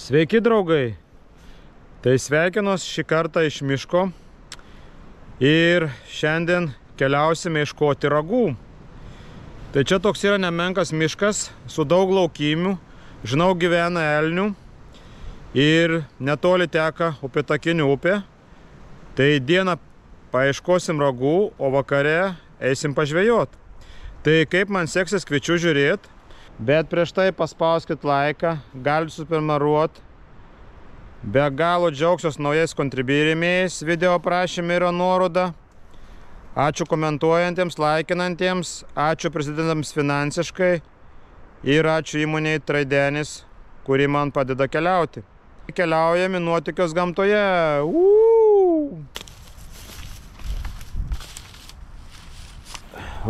Sveiki draugai, tai sveikinos šį kartą iš miško ir šiandien keliausime ieškoti ragų. Tai čia toks yra nemenkas miškas su daug laukimių, žinau gyvena elnių ir netoli teka Upėtakinių upė. Tai dieną paieškosim ragų, o vakare eisim pažvejot. Tai kaip man seksis, kviečiu žiūrėti. Bet prieš tai paspauskit laiką, galite suprenumeruoti. Be galo džiaugsiuos naujais kontribūrėmiais, video aprašyme yra nuoroda. Ačiū komentuojantiems, laikinantiems, ačiū prisidedantiems finansiškai ir ačiū įmonei Traidenis, kuri man padeda keliauti. Keliaujame nuotykios gamtoje.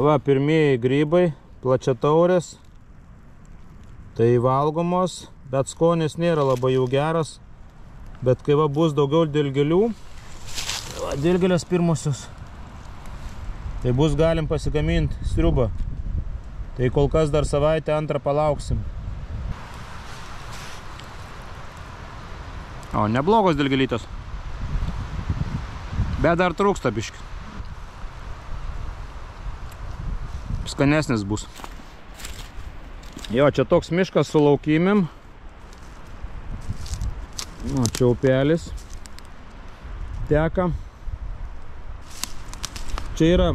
Va, pirmieji grybai, plačiataurės. Tai valgomos, bet skonis nėra labai jau geras. Bet kai va bus daugiau dilgėlių, va, dilgėlės pirmosios, tai bus galim pasigaminti sriubą. Tai kol kas dar savaitę antrą palauksim. O, neblogos dilgėlytės. Bet dar trūksta biškį. Skanesnis bus. Jo, čia toks miškas su laukymėm. O, čia upelis teka. Čia yra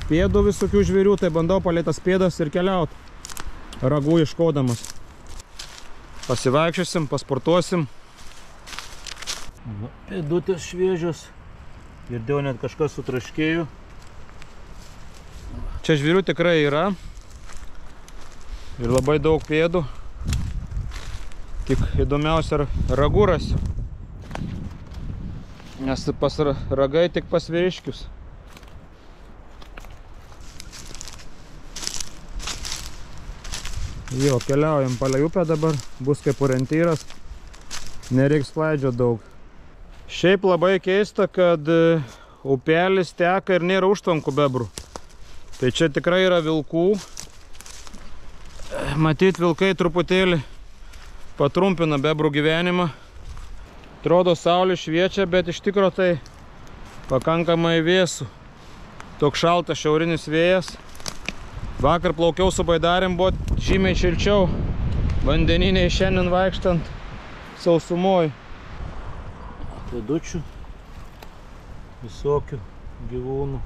pėdų visokių žvėrių, tai bandau palei tas pėdas ir keliaut, ragų ieškodamas. Pasivaikščiosim, pasportuosim. Pėdutės šviežios. Girdėjau, net kažkas sutraškėjo. Čia žvėrių tikrai yra. Ir labai daug pėdų. Tik įdomiausia ragų rasiu. Nes pas ragai tik pas vyriškius. Jo, keliaujam palei upę dabar. Bus kaip orientyras. Nereiks klaidžio daug. Šiaip labai keista, kad upelis teka ir nėra užtvankų bebrų. Tai čia tikrai yra vilkų. Matyt, vilkai truputėlį patrumpina bebrų gyvenimą. Atrodo, saulė šviečia, bet iš tikro tai pakankamai vėsų. Toks šaltas šiaurinis vėjas. Vakar plaukiau su baidarėm, buvo žymiai šilčiau. Vandeniniai šiandien vaikštant sausumoj. Pėdučių, visokių gyvūnų.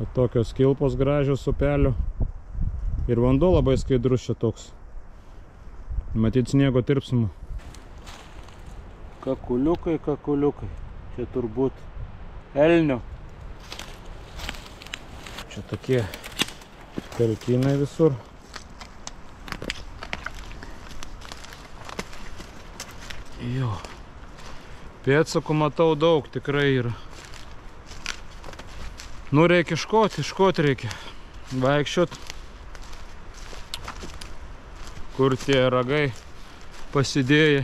O tokios kilpos gražios upelio. Ir vanduo labai skaidrus čia toks. Matyt, sniego tirpsimo. Kakuliukai, kakuliukai. Čia turbūt elnio. Čia tokie pelkynai visur. Jo. Pėdsakų matau daug, tikrai yra. Nu, reikia iškoti reikia. Vaikščiot. Kur tie ragai pasidėję.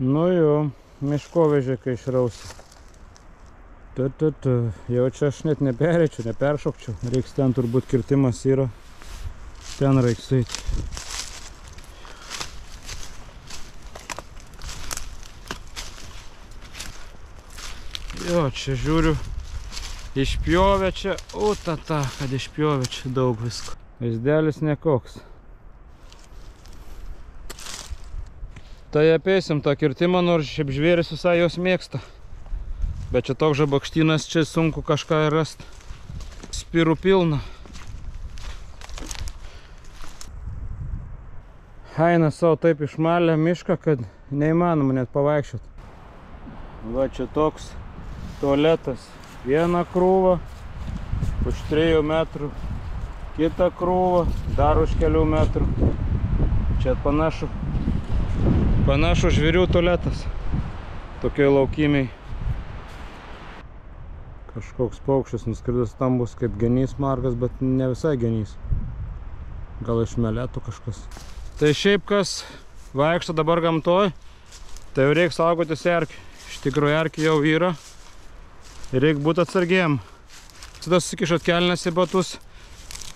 Nu jo, miškovežė kai išrausi. Jau čia aš net nepereičiau, neperšokčiau. Reiks ten turbūt kirtimas yra. Ten reiks eiti. Jo, čia žiūriu, išpjovė čia, kad išpjovė čia daug visko. Vaizdelis nekoks. Tai apeisim tą kirtimą, nors šiaip žvėris visai jos mėgsta. Bet čia toks žabakštynas, čia sunku kažką rasti. Spirų pilna. Eina savo taip išmalę mišką, kad neįmanoma net pavaikščiot. Va čia toks tualetas. Vieną krūvą, už 3 metrų, kitą krūvą, dar už kelių metrų. Čia panašu žvėrių tualetas. Tokioj laukimiai. Kažkoks paukštis nuskridęs stambus kaip genys margas, bet ne visai genys. Gal iš meletų kažkas. Tai šiaip kas vaikšto dabar gamtoj, tai jau reikia saugotis erkių. Iš tikrųjų erkių jau yra. Ir reikia būti atsargiem. Tada susikišat kelnes į batus,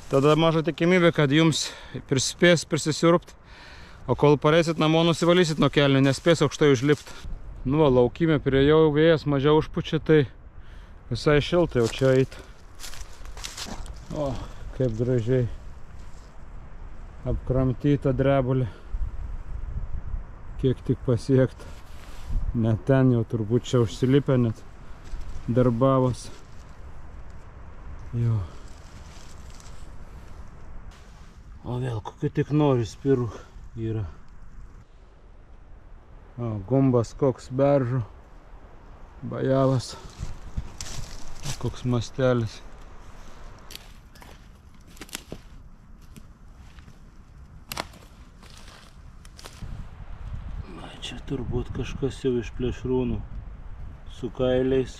tada maža tikimybė, kad jums spės prisisiurpt, o kol pareisit namo, nusivalysit nuo kelnių, nespės aukštai užlipt. Nu, va, laukime priejau, vėjas mažiau užpučia, tai visai šiltai jau čia eit. O, kaip gražiai apkramtyta drebulė. Kiek tik pasiekt. Net ten jau turbūt čia užsilipę net darbavos. Jo. O vėl kokiu tik nori spirų yra. O, gumbas koks beržo. Bajavas. Koks mastelis. Čia turbūt kažkas jau iš plėšrūnų su kailiais,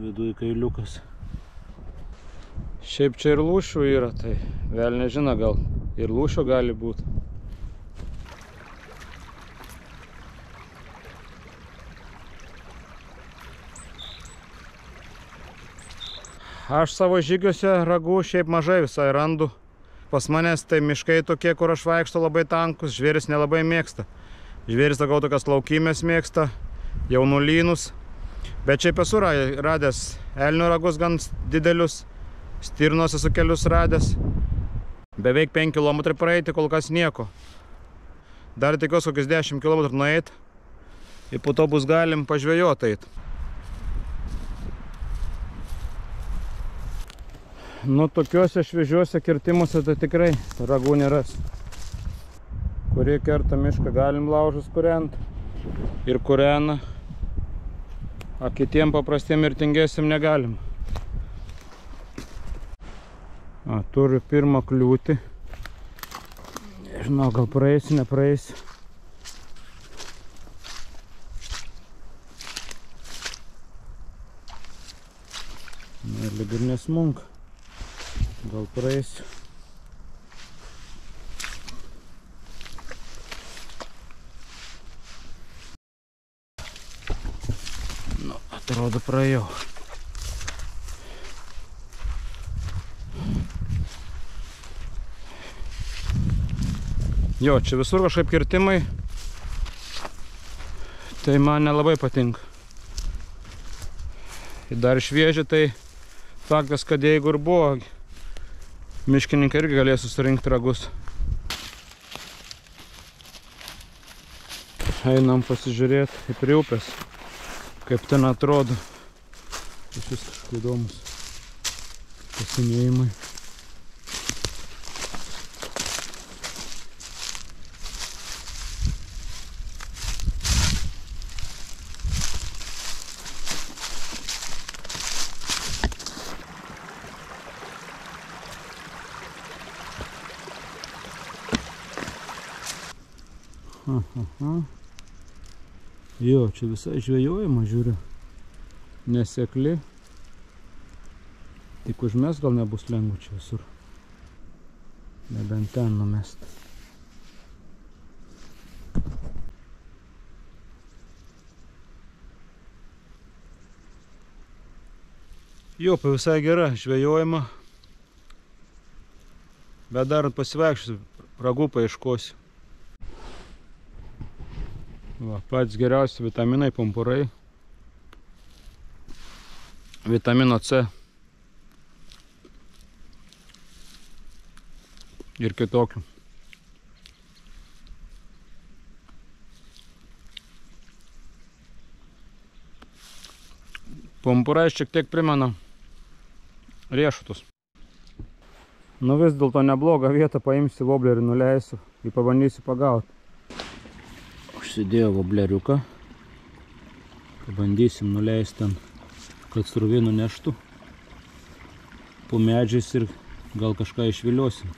viduj kailiukas. Šiaip čia ir lūšių yra, tai vėl nežino, gal ir lūšio gali būti. Aš savo žygiuose ragų šiaip mažai visai randu. Pas manęs tai miškai tokie, kur aš vaikšto, labai tankus, žvėris nelabai mėgsta. Žvėris sakau tokias laukymės mėgsta, jaunulynus. Bet šiaip esu radęs elnių ragus gan didelius, stirnos esu kelius radęs. Beveik 5 km praeiti, kol kas nieko. Dar tikiuosi kokius 10 km nueit ir po to bus galim pažvejoti eit. Nu, tokiuose šviežiuose kirtimuose tai tikrai ragų neras. Kurie kerta mišką galim laužus kūrent ir kūrena, o kitiem paprastiem mirtingėsim negalim. Turiu pirmą kliūtį. Nežinau, gal praeisi, nepraeisi. Lyg ir nesmunka. Gal praeisiu. Nu, atrodo praėjau. Jo, čia visur kažkaip kirtimai. Tai man nelabai patinka. Ir dar šviežia, tai faktas, kad jeigu ir buvo, miškininkai irgi galės susirinkti ragus. Einam pasižiūrėti prie upės, kaip ten atrodo. Šis kažkai įdomus pasinėjimai. Jo, čia visai žvejojama, žiūriu, nesekli. Tik užmest gal nebus lengva čia visur. Nebent ten numest. Jo, visai gera, žvejojama. Bet dar pasivaikščiosiu, ragų paieškosiu. Va, pats geriausi vitaminai, pumpurai, vitamino C ir kitokių. Pumpurai šiek tiek primena riešutus. Nu vis dėlto neblogą vietą paimsiu voblerį, nuleisiu ir pabandysiu pagauti. Užsidėjau vobleriuką, pabandysim nuleisti ten, kad srovė nuneštų po medžiais ir gal kažką išviliosim.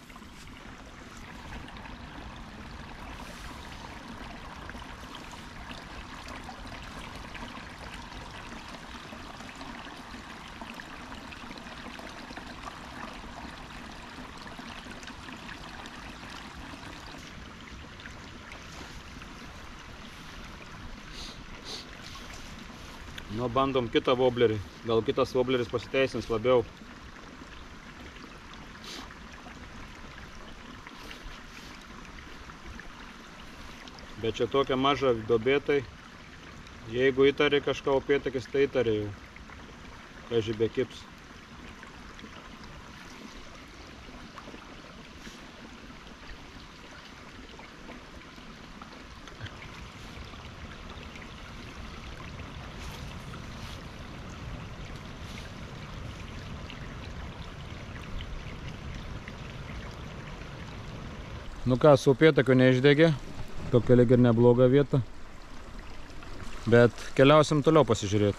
Nu, bandom kitą woblerį. Gal kitas wobleris pasiteisins labiau. Bet čia tokia maža duobė, tai jeigu įtarė kažką upėtakis, tai įtarė jau. Kaži be kips. Nu ką, su upėtakiu neišdegė. Tokia lyg ir nebloga vieta. Bet keliausim toliau pasižiūrėti.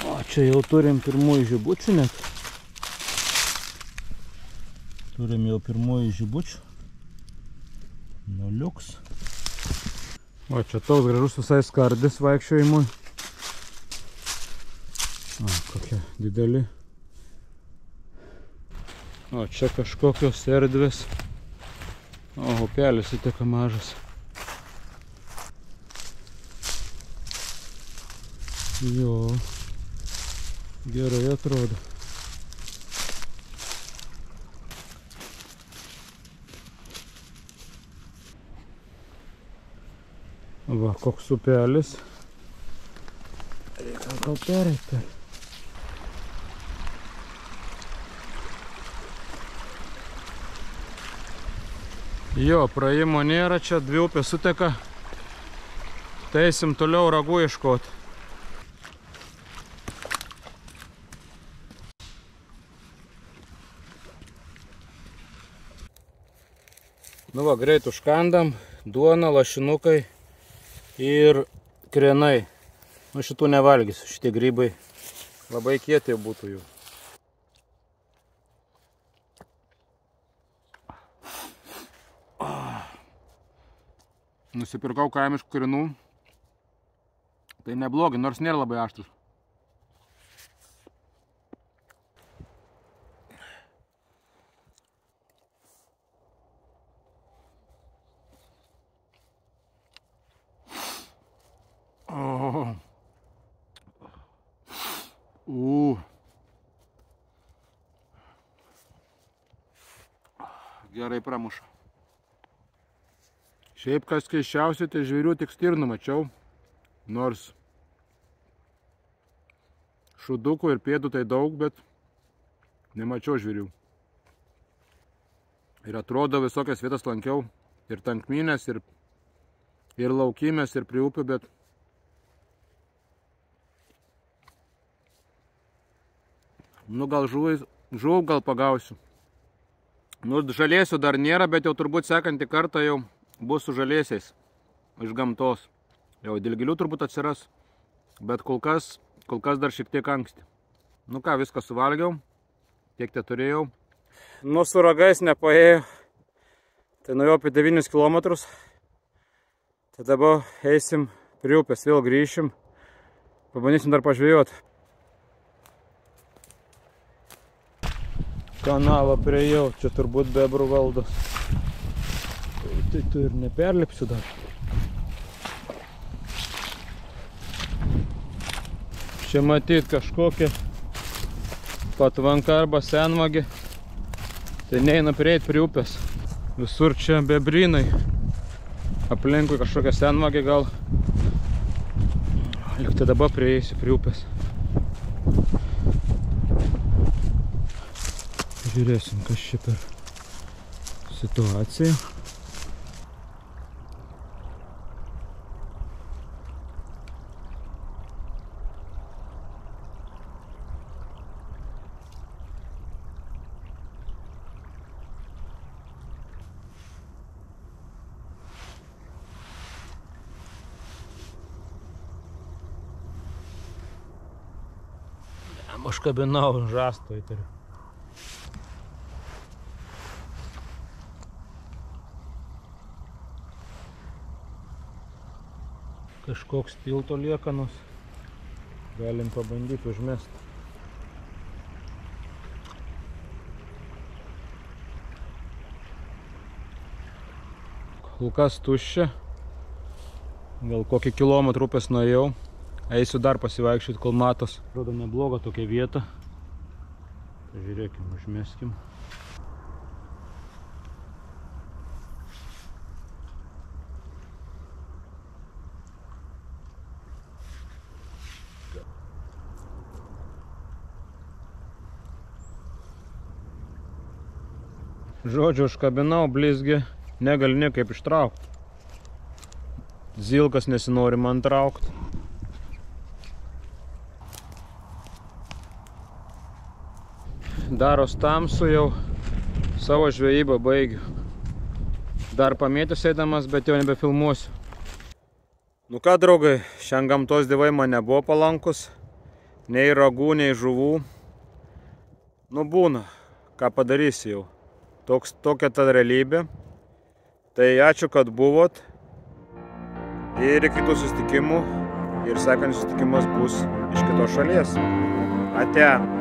O čia jau turim pirmųjų žibučių net. Turim jau pirmųjų žibučių. Nuliuks. O čia toks gražus visai skardis vaikščiojimui. O, kokie dideli. O čia kažkokios erdvės. O, upelis įteka mažas. Jo, gerai atrodo. Va, koks upelis. Reikia gal pereiti. Jo, praėjimo nėra, čia dvi upės suteka. Tai eisim toliau ragų ieškoti. Nu va, greit užkandam. Duona, lašinukai ir krenai. Nu šitų nevalgysiu, šitie grybai labai kieti būtų jų. Nusipirkau kaimiškų krenų. Tai neblogi, nors nėra labai aštrus. Gerai pramuša. Šiaip kas keisčiausia, tai žvėrių tik stirnų mačiau, nors šudukų ir pėdų tai daug, bet nemačiau žvėrių. Ir atrodo visokias vietas lankiau, ir tankmynės, ir laukymės, ir prie upių, bet nu gal žuvų gal pagausiu. Nu žalėsių dar nėra, bet jau turbūt sekantį kartą jau bus su žalėsiais iš gamtos. Jau dilgėlių turbūt atsiras, bet kol kas dar šiek tiek anksti. Nu ką, viską suvalgiau, tiek te turėjau. Nu su ragais nepaėjo, tai nuėjau apie 9 km. Tai dabar eisim prie upės, vėl grįšim, pabandysim dar pažvejoti. Kanalą priejau, čia turbūt bebrų valdos. Tai tu ir neperlipsiu dar. Čia matyt kažkokia patvanka arba senvagė. Tai neina prieit prie upės. Visur čia bebrynai. Aplinkui kažkokia senvagė gal. Lyg tai dabar prieisiu prie upės. Žiūrėsim, kas čia per situacija. Užkabinau žasto įtariu. Kažkoks tilto liekanos. Galim pabandyti užmesti. Kol kas tuščia. Gal kokį kilometrą upės nuėjau. Eisiu dar pasivaikščioti, kol matos. Atrodo nebloga tokia vieta. Pažiūrėkim, užmeskim. Žodžiu, užkabinau, blizgi, negali niekaip ištraukti. Zilkas nesinori man traukti. Daros tamsu jau, savo žvejybą baigiu. Dar pamėtis eidamas, bet jau nebefilmuosiu. Nu ką, draugai, šiandien gamtos dievai man nebuvo palankus. Nei ragų, nei žuvų. Nu būna, ką padarysi jau. Tokia ta realybė. Tai ačiū, kad buvot. Ir iki kitų susitikimų. Ir sekantis susitikimas bus iš kitos šalies. Ate.